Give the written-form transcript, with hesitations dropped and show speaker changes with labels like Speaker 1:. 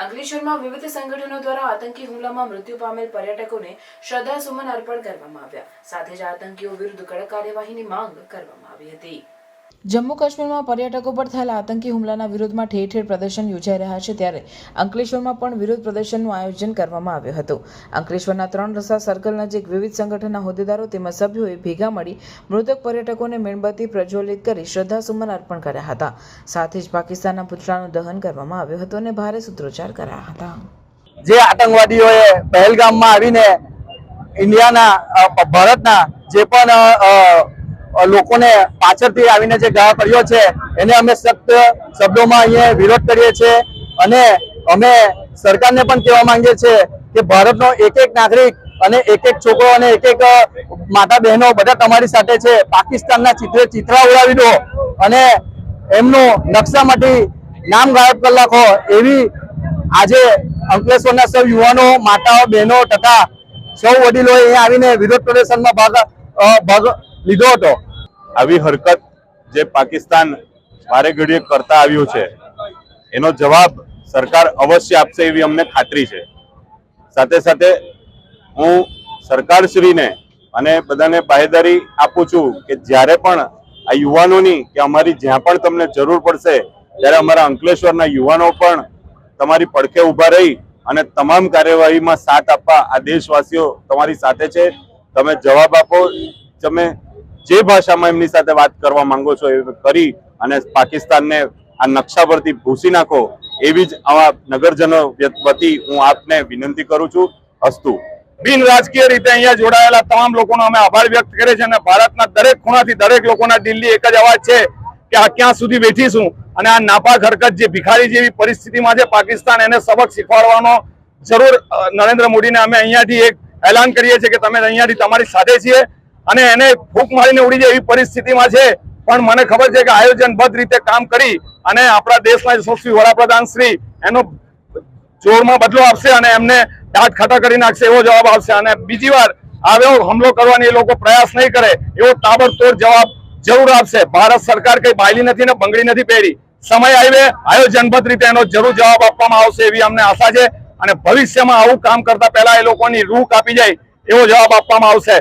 Speaker 1: અંકલેશ્વરમાં વિવિધ સંગઠનો દ્વારા આતંકી હુમલામાં મૃત્યુ પામેલ પર્યટકોને શ્રદ્ધાસુમન અર્પણ કરવામાં આવ્યા. સાથે જ આતંકીઓ વિરુદ્ધ કડક કાર્યવાહીની માંગ કરવામાં આવી હતી. જમ્મુ કાશ્મીરમાં પર્યટકો પર થયેલા આતંકી હુમલાના વિરોધમાં ઠેર ઠેર પ્રદર્શન યોજાઈ રહ્યા છે, ત્યારે અંકલેશ્વરમાં પણ વિરોધ પ્રદર્શનનું આયોજન કરવામાં આવ્યું હતું. અંકલેશ્વરના 3 રસ્તા સર્કલ નજીક વિવિધ સંગઠનના હોદ્દેદારો તેમજ સભ્યોએ ભેગા મળી મૃતક પર્યટકોને મીણબત્તી પ્રજ્વલિત કરી શ્રદ્ધાસુમન અર્પણ કર્યા હતા. સાથે જ પાકિસ્તાનના પુતળાનું દહન કરવામાં આવ્યું હતું અને ભારે સૂત્રોચ્ચાર કર્યા હતા.
Speaker 2: જે આતંકવાદીઓએ પહેલગામમાં આવીને ઇન્ડિયાના ભારતના જે પણ લોકોને પાછળથી આવીને જે ઘા કર્યો છે એને અમે સખ્ત શબ્દોમાં અહીંયા વિરોધ કરીએ છીએ અને અમે સરકારને પણ કહેવા માંગીએ છીએ કે ભારતનો એક એક નાગરિક અને એક એક છોકરો અને એક એક માતા બહેનો બધા તમારી સાથે છે. પાકિસ્તાનના ચિત્રા ઉડાવી દો અને એમનું નકશામાંથી નામ ગાયબ કરી નાખો એવી આજે અંકલેશ્વરના સૌ યુવાનો, માતાઓ, બહેનો તથા સૌ વડીલોએ અહીંયા આવીને વિરોધ પ્રદર્શનમાં ભાગ લીધો હતો.
Speaker 3: આવી હરકત જે પાકિસ્તાન વારે ઘડીએ કરતા આવ્યું છે એનો જવાબ સરકાર અવશ્ય આપશે એવી અમને ખાતરી છે. સાથે સાથે હું સરકારશ્રીને અને બધાને બાહેધરી આપું છું કે જ્યારે પણ આ યુવાનોની કે અમારી જ્યાં પણ તમને જરૂર પડશે ત્યારે અમારા અંકલેશ્વરના યુવાનો પણ તમારી પડખે ઊભા રહી અને તમામ કાર્યવાહીમાં સાથ આપવા આ દેશવાસીઓ તમારી સાથે છે. તમે જવાબ આપો. તમે જે ભાષામાં એમની સાથે વાત કરવા માંગો છો એ કરી અને પાકિસ્તાનને આ નકશા પરથી ભૂસી નાખો એવી જ આવા નગરજનો વતી હું આપને વિનંતી કરું છું. અસ્તુ.
Speaker 4: બિન રાજકીય રીતે અહીંયા જોડાયેલા તમામ લોકોનો અમે આભાર વ્યક્ત કરીએ છીએ અને ભારતના દરેક ખૂણાથી દરેક લોકોના દિલની એક જ અવાજ છે કે આ ક્યાં સુધી બેઠીશું અને આ નાપાક હરકત જે ભિખારી જેવી પરિસ્થિતિમાં છે પાકિસ્તાન, એને સબક શીખવાડવાનો જરૂર નરેન્દ્ર મોદીને અમે અહીંયાથી એક એલાન કરીએ છીએ કે તમે અહીંયાથી તમારી સાથે છીએ અને એને ફૂંક મારીને ઉડી જાય એવી પરિસ્થિતિમાં છે. પણ મને ખબર છે કે આયોજનબદ્ધ રીતે કામ કરી અને આપણા દેશના યશસ્વી વડાપ્રધાન શ્રી એનો જોરમાં બદલો આપશે અને એમને દાંત ખાટા કરી નાખશે એવો જવાબ આપશે. અને બીજી વાર આવ્યો હુમલો કરવાની એ લોકો પ્રયાસ નહીં કરે એવો તાબડતોડ જવાબ જરૂર આપશે. ભારત સરકાર કઈ બાયલી નથી ને બંગડી નથી પહેરી. સમય આવે આયોજનબદ્ધ રીતે એનો જરૂર જવાબ આપવામાં આવશે એવી અમને આશા છે અને ભવિષ્યમાં આવું કામ કરતા પહેલા એ લોકોની રૂહ કાપી જાય એવો જવાબ આપવામાં આવશે.